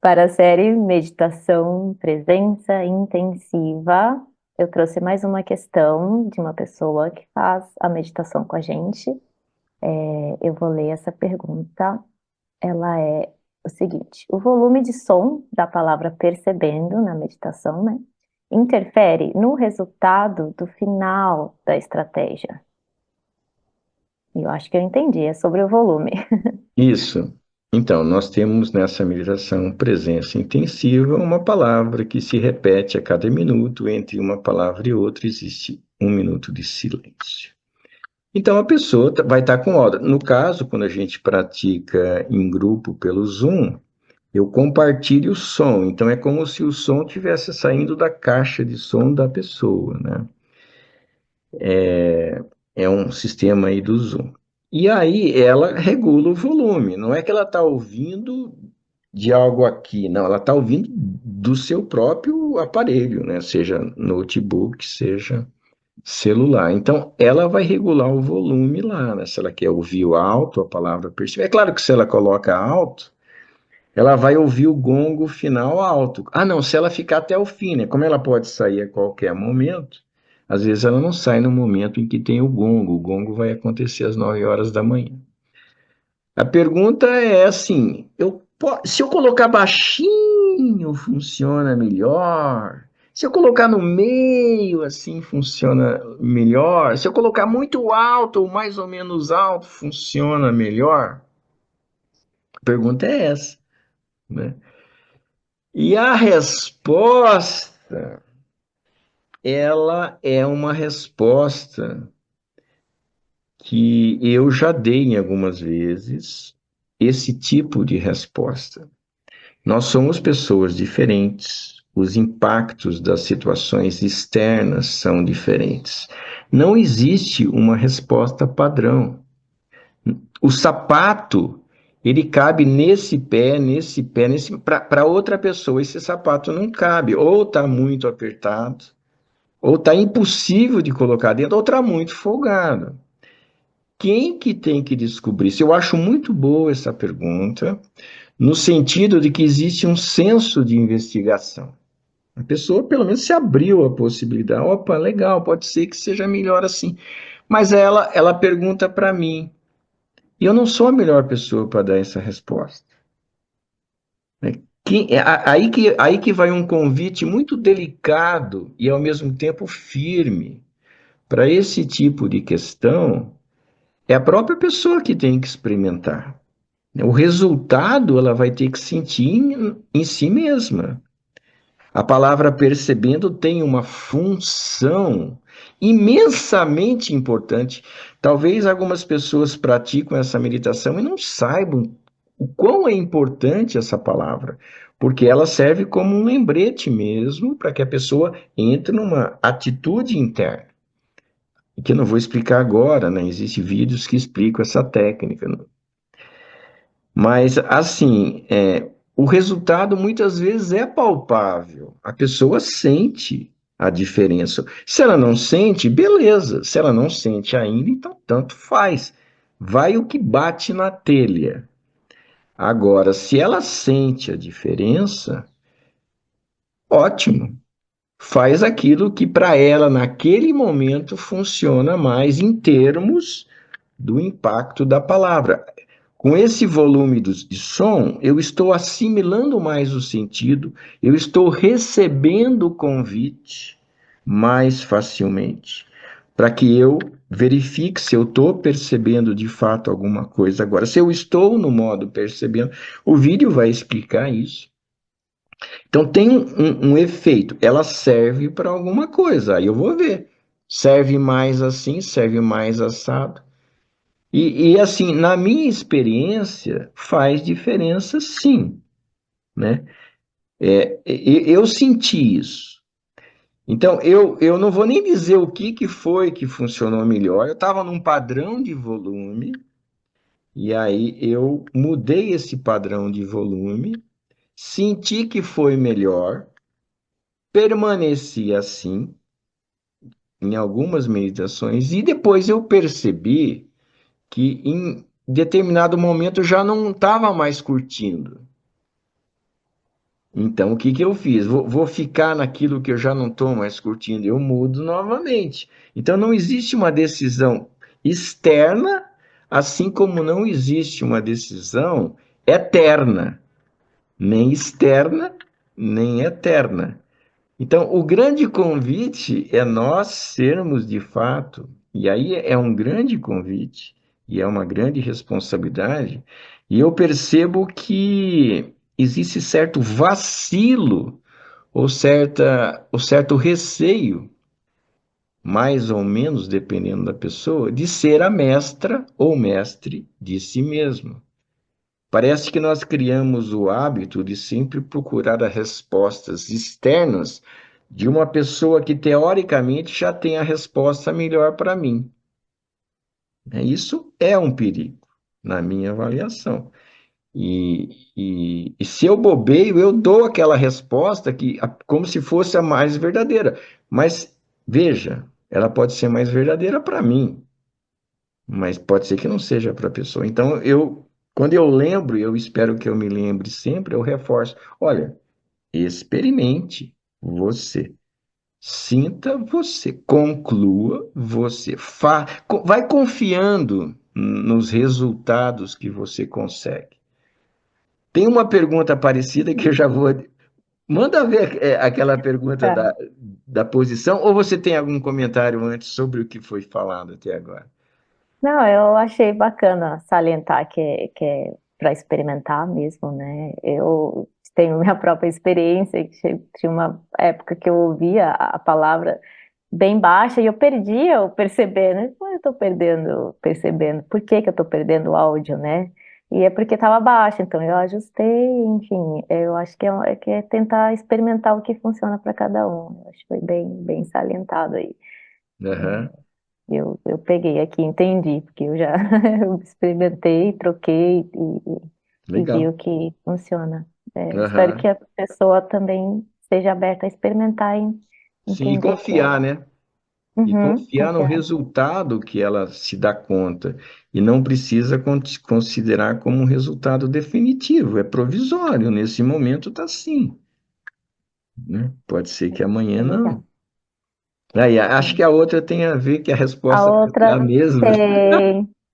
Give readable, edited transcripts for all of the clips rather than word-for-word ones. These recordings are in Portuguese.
Para a série Meditação Presença Intensiva, eu trouxe mais uma questão de uma pessoa que faz a meditação com a gente. Eu vou ler essa pergunta. Ela é o seguinte: o volume de som da palavra percebendo na meditação, né, interfere no resultado do final da estratégia? E eu acho que eu entendi, é sobre o volume. Isso. Então, nós temos nessa meditação presença intensiva uma palavra que se repete a cada minuto. Entre uma palavra e outra existe um minuto de silêncio. Então, a pessoa vai estar com hora. No caso, quando a gente pratica em grupo pelo Zoom, eu compartilho o som. Então, é como se o som estivesse saindo da caixa de som da pessoa, né? É um sistema aí do Zoom. E aí ela regula o volume. Não é que ela está ouvindo de algo aqui, não. Ela está ouvindo do seu próprio aparelho, né? Seja notebook, seja celular. Então, ela vai regular o volume lá, né? Se ela quer ouvir o alto, a palavra perceber. É claro que se ela coloca alto, ela vai ouvir o gongo final alto. Ah, não, se ela ficar até o fim, né? Como ela pode sair a qualquer momento, às vezes ela não sai no momento em que tem o gongo. O gongo vai acontecer às 9 horas da manhã. A pergunta é assim: se eu colocar baixinho, funciona melhor? Se eu colocar no meio, assim funciona melhor? Se eu colocar muito alto ou mais ou menos alto, funciona melhor? A pergunta é essa, né? E a resposta, ela é uma resposta que eu já dei em algumas vezes, esse tipo de resposta. Nós somos pessoas diferentes, os impactos das situações externas são diferentes. Não existe uma resposta padrão. O sapato, ele cabe nesse pé, para outra pessoa esse sapato não cabe, ou está muito apertado, ou está impossível de colocar dentro, ou está muito folgado. Quem que tem que descobrir isso? Eu acho muito boa essa pergunta, no sentido de que existe um senso de investigação. A pessoa, pelo menos, se abriu a possibilidade. Opa, legal, pode ser que seja melhor assim. Mas ela pergunta para mim, e eu não sou a melhor pessoa para dar essa resposta. Né? Aí que vai um convite muito delicado e, ao mesmo tempo, firme. Para esse tipo de questão, é a própria pessoa que tem que experimentar. O resultado ela vai ter que sentir em si mesma. A palavra percebendo tem uma função imensamente importante. Talvez algumas pessoas praticam essa meditação e não saibam o quão é importante essa palavra, porque ela serve como um lembrete mesmo para que a pessoa entre numa atitude interna. E que eu não vou explicar agora, né? Existem vídeos que explicam essa técnica, né? Mas, assim, o resultado muitas vezes é palpável. A pessoa sente a diferença. Se ela não sente, beleza. Se ela não sente ainda, então tanto faz. Vai o que bate na telha. Agora, se ela sente a diferença, ótimo. Faz aquilo que para ela, naquele momento, funciona mais em termos do impacto da palavra. Com esse volume de som, eu estou assimilando mais o sentido, eu estou recebendo o convite mais facilmente, para que eu verifique se eu estou percebendo de fato alguma coisa. Agora, se eu estou no modo percebendo, o vídeo vai explicar isso. Então, tem um efeito, ela serve para alguma coisa, aí eu vou ver. Serve mais assim, serve mais assado. Assim, na minha experiência, faz diferença sim, né? Eu senti isso. Então, eu não vou nem dizer o que foi que funcionou melhor. Eu estava num padrão de volume, e aí eu mudei esse padrão de volume, senti que foi melhor, permaneci assim em algumas meditações, e depois eu percebi que em determinado momento eu já não estava mais curtindo. Então, o que que eu fiz? Vou ficar naquilo que eu já não estou mais curtindo, eu mudo novamente. Então, não existe uma decisão externa, assim como não existe uma decisão eterna, nem externa, nem eterna. Então, o grande convite é nós sermos de fato, e aí é um grande convite, e é uma grande responsabilidade, e eu percebo que existe certo vacilo ou certo receio, mais ou menos dependendo da pessoa, de ser a mestra ou mestre de si mesmo. Parece que nós criamos o hábito de sempre procurar as respostas externas de uma pessoa que teoricamente já tem a resposta melhor para mim. Isso é um perigo, na minha avaliação. E se eu bobeio, eu dou aquela resposta como se fosse a mais verdadeira. Mas veja, ela pode ser mais verdadeira para mim, mas pode ser que não seja para a pessoa. Então, quando eu lembro, e eu espero que eu me lembre sempre, eu reforço: olha, experimente você, sinta você, conclua você, vai confiando nos resultados que você consegue. Tem uma pergunta parecida que eu já vou. Manda ver aquela pergunta Tá. da posição, ou você tem algum comentário antes sobre o que foi falado até agora? Não, eu achei bacana salientar que é para experimentar mesmo, né? Eu tenho minha própria experiência, que tinha uma época que eu ouvia a palavra bem baixa e eu perdia o perceber, né? Pô, eu tô perdendo, percebendo. Por que que eu tô perdendo o áudio, né? E é porque estava baixo, então eu ajustei, enfim, eu acho que é tentar experimentar o que funciona para cada um. Eu acho que foi bem salientado aí. Aham, Eu peguei aqui, entendi, porque eu já eu experimentei, troquei e vi legal. o que funciona. Espero Aham. que a pessoa também seja aberta a experimentar e Sim, e entender que é. confiar, né? E Uhum, confiar no confiar. resultado que ela se dá conta. E não precisa considerar como um resultado definitivo, é provisório. Nesse momento está assim, né? Pode ser que amanhã É não. legal. Aí, acho que É. a outra tem a ver que a A resposta vai ser a outra mesma.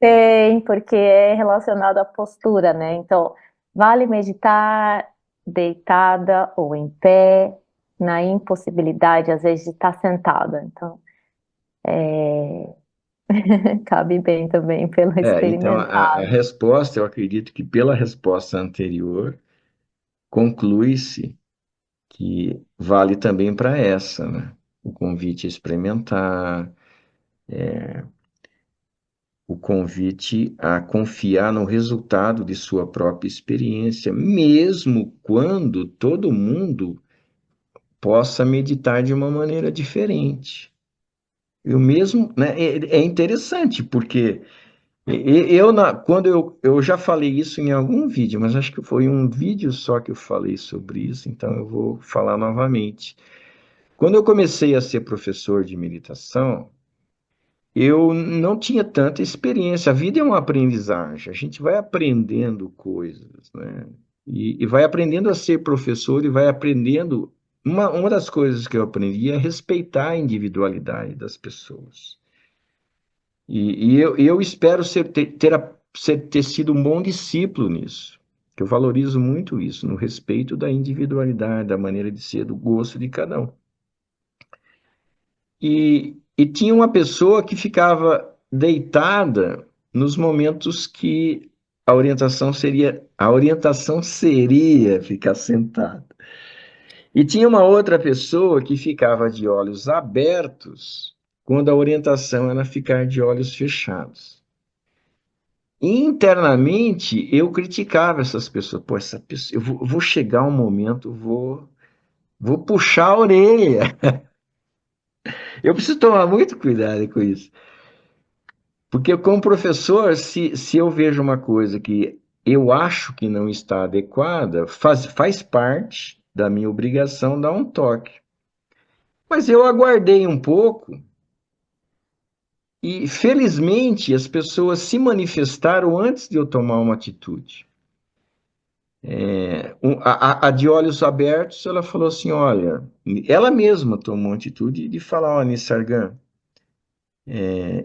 tem, porque é relacionado à postura, né? Então, vale meditar deitada ou em pé, na impossibilidade, às vezes, de estar sentada. Então, cabe bem também pelo Então, a experimentado. resposta, eu acredito que pela resposta anterior, conclui-se que vale também para essa, né? O convite a experimentar, o convite a confiar no resultado de sua própria experiência, mesmo quando todo mundo possa meditar de uma maneira diferente. Eu mesmo, né, é interessante, porque quando eu já falei isso em algum vídeo, mas acho que foi um vídeo só que eu falei sobre isso, então eu vou falar novamente. Quando eu comecei a ser professor de meditação, eu não tinha tanta experiência. A vida é uma aprendizagem. A gente vai aprendendo coisas, né? E vai aprendendo a ser professor e vai aprendendo. Uma das coisas que eu aprendi é respeitar a individualidade das pessoas. Eu espero ter sido um bom discípulo nisso. Que eu valorizo muito isso, no respeito da individualidade, da maneira de ser, do gosto de cada um. E tinha uma pessoa que ficava deitada nos momentos que a orientação seria ficar sentada. E tinha uma outra pessoa que ficava de olhos abertos quando a orientação era ficar de olhos fechados. E internamente eu criticava essas pessoas. Pô, essa pessoa, vou chegar um momento, vou puxar a orelha. Eu preciso tomar muito cuidado com isso. Porque, como professor, se eu vejo uma coisa que eu acho que não está adequada, faz parte da minha obrigação dar um toque. Mas eu aguardei um pouco e, felizmente, as pessoas se manifestaram antes de eu tomar uma atitude. A de olhos abertos, ela falou assim, olha, ela mesma tomou a atitude de falar, olha, Nissargan,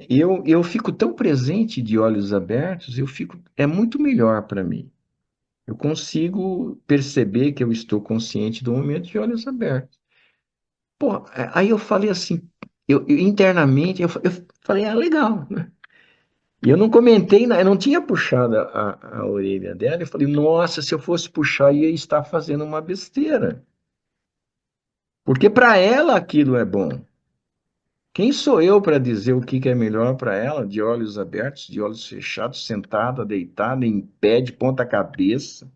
eu fico tão presente de olhos abertos, é muito melhor para mim. Eu consigo perceber que eu estou consciente do momento de olhos abertos. Pô, aí eu falei assim, internamente, eu falei, legal, né? E eu não comentei, eu não tinha puxado a orelha dela. Eu falei, nossa, se eu fosse puxar, eu ia estar fazendo uma besteira. Porque para ela aquilo é bom. Quem sou eu para dizer o que que é melhor para ela, de olhos abertos, de olhos fechados, sentada, deitada, em pé, de ponta cabeça?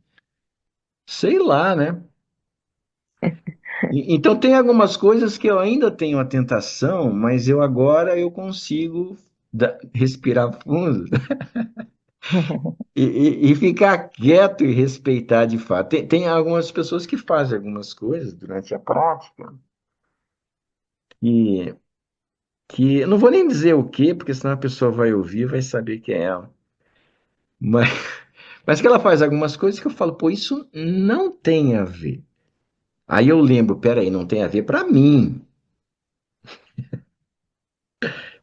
Sei lá, né? Então tem algumas coisas que eu ainda tenho a tentação, mas eu consigo respirar fundo e ficar quieto e respeitar de fato. Tem algumas pessoas que fazem algumas coisas durante a prática e que eu não vou nem dizer o quê, porque senão a pessoa vai ouvir e vai saber que é ela. Mas, mas que ela faz algumas coisas que eu falo, pô, isso não tem a ver. Aí eu lembro, peraí, não tem a ver para mim.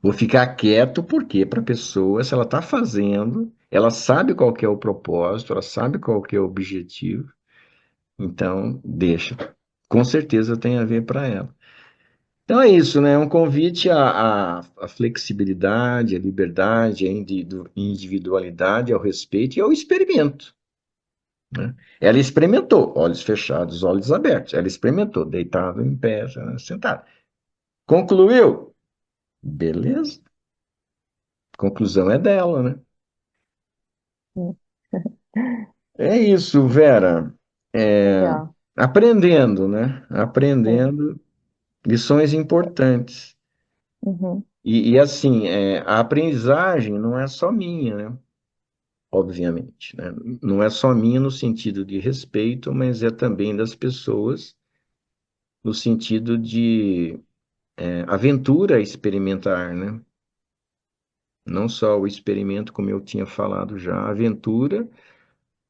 Vou ficar quieto porque para a pessoa, se ela está fazendo, ela sabe qual que é o propósito, ela sabe qual que é o objetivo, então deixa. Com certeza tem a ver para ela. Então é isso, né? É um convite à flexibilidade, à liberdade, à individualidade, ao respeito e ao experimento, né? Ela experimentou, olhos fechados, olhos abertos. Ela experimentou, deitado em pé, sentado. Concluiu? Beleza. Conclusão é dela, né? É isso, Vera. É, Legal. aprendendo, né? Sim. Aprendendo lições importantes. Uhum, E assim, a aprendizagem não é só minha, né? Obviamente, né? Não é só minha no sentido de respeito, mas é também das pessoas no sentido de aventura experimentar, né? Não só o experimento, como eu tinha falado já, a aventura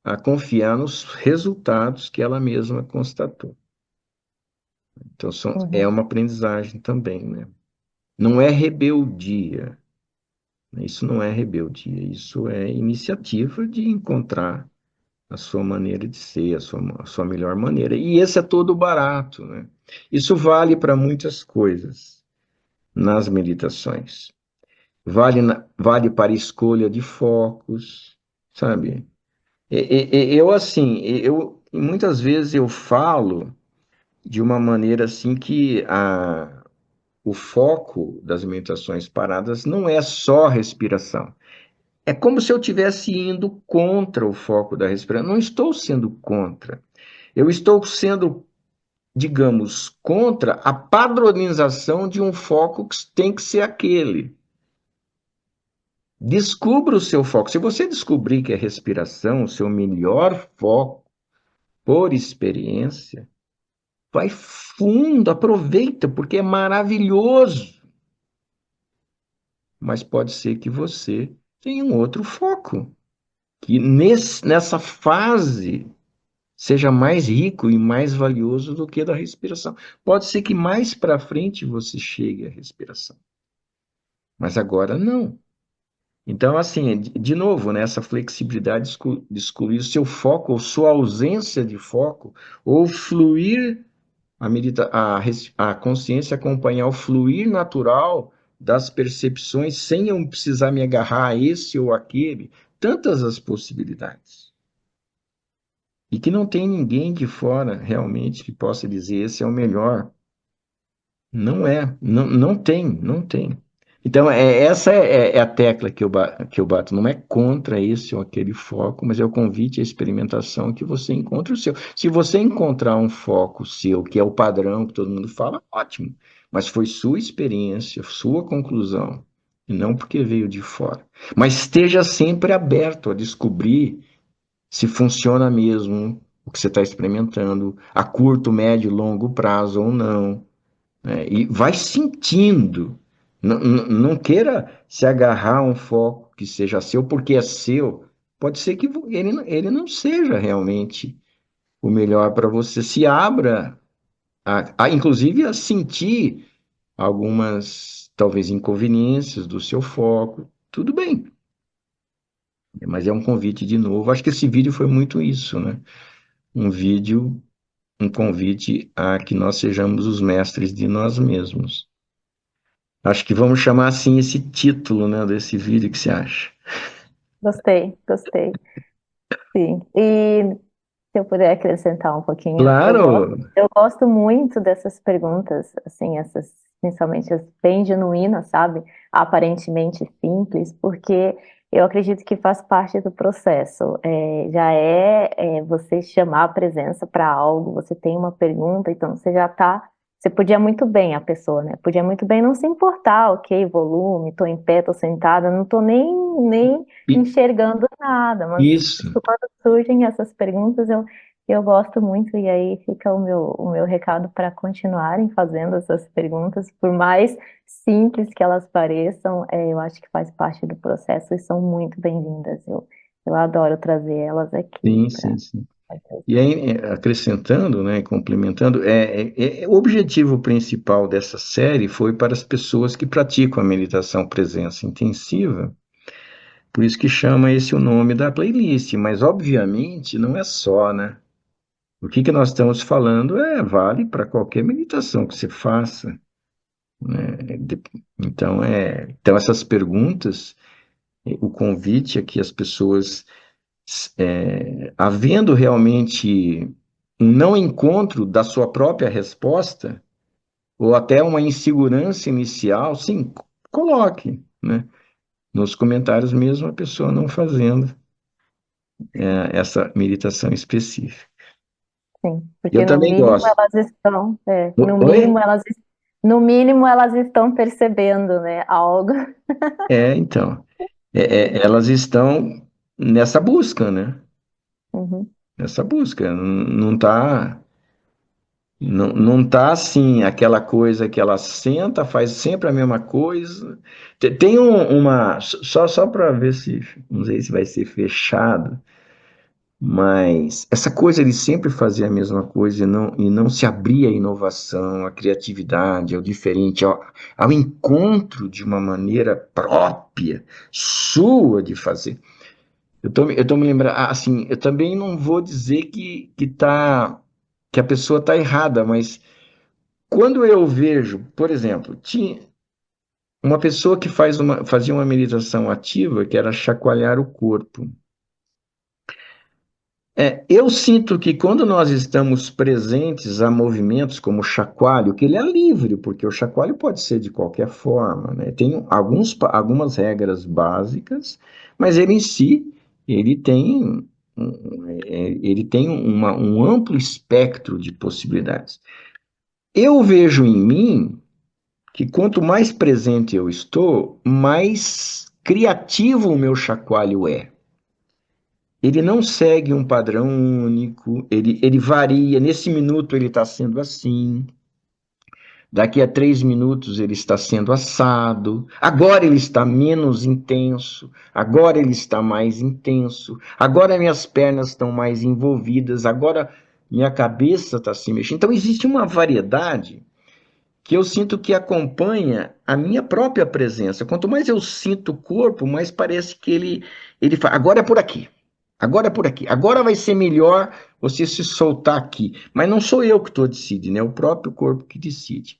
a confiar nos resultados que ela mesma constatou. Então, é uhum, uma aprendizagem também, né? Não é rebeldia, né? Isso não é rebeldia, isso é iniciativa de encontrar a sua maneira de ser, a sua melhor maneira. E esse é todo barato, né? Isso vale para muitas coisas nas meditações. Vale para escolha de focos, sabe? Eu, assim, muitas vezes eu falo de uma maneira assim que o foco das meditações paradas não é só respiração. É como se eu estivesse indo contra o foco da respiração. Não estou sendo contra. Eu estou sendo, digamos, contra a padronização de um foco que tem que ser aquele. Descubra o seu foco. Se você descobrir que a respiração, o seu melhor foco, por experiência, vai fundo, aproveita, porque é maravilhoso. Mas pode ser que você tenha um outro foco, que nessa fase seja mais rico e mais valioso do que da respiração. Pode ser que mais para frente você chegue à respiração, mas agora não. Então, assim, de novo, né, essa flexibilidade de excluir o seu foco ou sua ausência de foco, ou fluir a consciência acompanhar o fluir natural das percepções sem eu precisar me agarrar a esse ou aquele, tantas as possibilidades. E que não tem ninguém de fora realmente que possa dizer esse é o melhor. Não é, não, não tem. Então, essa é a tecla que eu bato. Não é contra esse ou aquele foco, mas é o convite à experimentação que você encontre o seu. Se você encontrar um foco seu, que é o padrão que todo mundo fala, ótimo. Mas foi sua experiência, sua conclusão, e não porque veio de fora. Mas esteja sempre aberto a descobrir se funciona mesmo o que você está experimentando, a curto, médio, longo prazo ou não, né? E vai sentindo. Não queira se agarrar a um foco que seja seu, porque é seu. Pode ser que ele não seja realmente o melhor para você. Se abra, inclusive, a sentir algumas, talvez, inconveniências do seu foco. Tudo bem, mas é um convite de novo. Acho que esse vídeo foi muito isso, né? Um vídeo, um convite a que nós sejamos os mestres de nós mesmos. Acho que vamos chamar assim esse título, né, desse vídeo, que você acha? Gostei, gostei. Sim. E se eu puder acrescentar um pouquinho, Claro, eu gosto muito dessas perguntas, assim, essas, principalmente as bem genuínas, sabe? Aparentemente simples, porque eu acredito que faz parte do processo. Você chamar a presença para algo, você tem uma pergunta, então você já está. Você podia muito bem, a pessoa, né? Podia muito bem não se importar, ok, volume, tô em pé, tô sentada, não tô nem i- enxergando nada, mas isso. quando surgem essas perguntas, eu gosto muito, e aí fica o meu recado para continuarem fazendo essas perguntas, por mais simples que elas pareçam, eu acho que faz parte do processo e são muito bem-vindas. Eu adoro trazer elas aqui Sim, para. sim, sim. E aí, acrescentando, né, complementando, o objetivo principal dessa série foi para as pessoas que praticam a meditação presença intensiva, por isso que chama esse o nome da playlist, mas obviamente não é só, né? O que nós estamos falando vale para qualquer meditação que você faça, né? Então essas perguntas, o convite é que as pessoas, havendo realmente um não encontro da sua própria resposta, ou até uma insegurança inicial, sim, coloque, né? Nos comentários mesmo a pessoa não fazendo essa meditação específica. Sim, Eu porque também gosto. Oi? no mínimo elas estão percebendo, né, algo. Então, elas estão nessa busca, né? Uhum, Nessa busca. Não tá assim, aquela coisa que ela senta, faz sempre a mesma coisa. Tem só para ver se, não sei se vai ser fechado, mas essa coisa de sempre fazer a mesma coisa e não se abrir à inovação, à criatividade, ao diferente, ao encontro de uma maneira própria, sua de fazer. Eu tô me lembrando, assim, eu também não vou dizer que a pessoa está errada, mas quando eu vejo, por exemplo, tinha uma pessoa que fazia uma meditação ativa, que era chacoalhar o corpo. Eu sinto que quando nós estamos presentes a movimentos como o chacoalho, que ele é livre, porque o chacoalho pode ser de qualquer forma, né? Tem algumas regras básicas, mas ele em si, ele tem, ele tem um amplo espectro de possibilidades. Eu vejo em mim que quanto mais presente eu estou, mais criativo o meu chacoalho é. Ele não segue um padrão único, ele varia. Nesse minuto ele está sendo assim, daqui a 3 minutos ele está sendo assado, agora ele está menos intenso, agora ele está mais intenso, agora minhas pernas estão mais envolvidas, agora minha cabeça está se mexendo. Então existe uma variedade que eu sinto que acompanha a minha própria presença. Quanto mais eu sinto o corpo, mais parece que ele fala, agora é por aqui. Agora é por aqui. Agora vai ser melhor você se soltar aqui. Mas não sou eu que estou decidindo, é o próprio corpo que decide.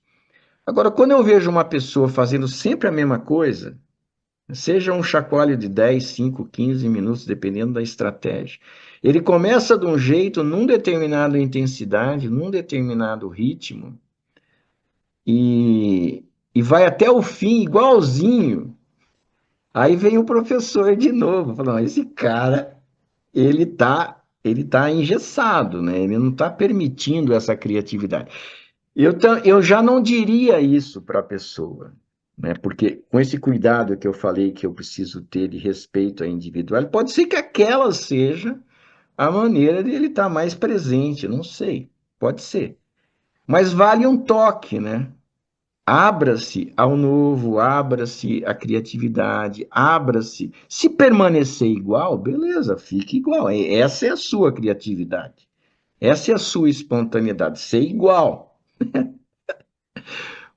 Agora, quando eu vejo uma pessoa fazendo sempre a mesma coisa, seja um chacoalho de 10, 5, 15 minutos, dependendo da estratégia, ele começa de um jeito, num determinada intensidade, num determinado ritmo, e, e vai até o fim igualzinho. Aí vem o professor de novo, falando, esse cara, ele tá engessado, né? Ele não está permitindo essa criatividade. Eu já não diria isso para a pessoa, né? Porque com esse cuidado que eu falei que eu preciso ter de respeito à individualidade, pode ser que aquela seja a maneira de ele estar mais presente, não sei, pode ser. Mas vale um toque, né? Abra-se ao novo, abra-se à criatividade, abra-se. Se permanecer igual, beleza, fique igual. Essa é a sua criatividade. Essa é a sua espontaneidade, ser igual.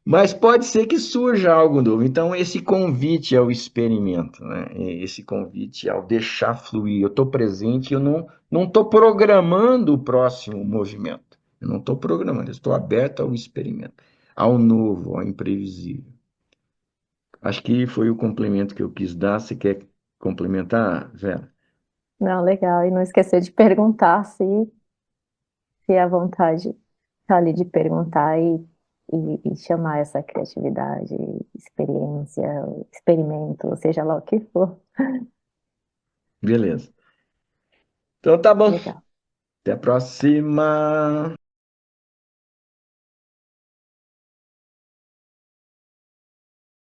Mas pode ser que surja algo novo. Então, esse convite ao experimento, né? Esse convite ao deixar fluir. Eu estou presente, eu não estou programando o próximo movimento. Eu não estou programando, eu estou aberto ao experimento, ao novo, ao imprevisível. Acho que foi o complemento que eu quis dar. Você quer complementar, Vera? Não, legal. E não esquecer de perguntar se a vontade tá ali de perguntar e chamar essa criatividade, experiência, experimento, seja lá o que for. Beleza. Então tá bom. Legal. Até a próxima.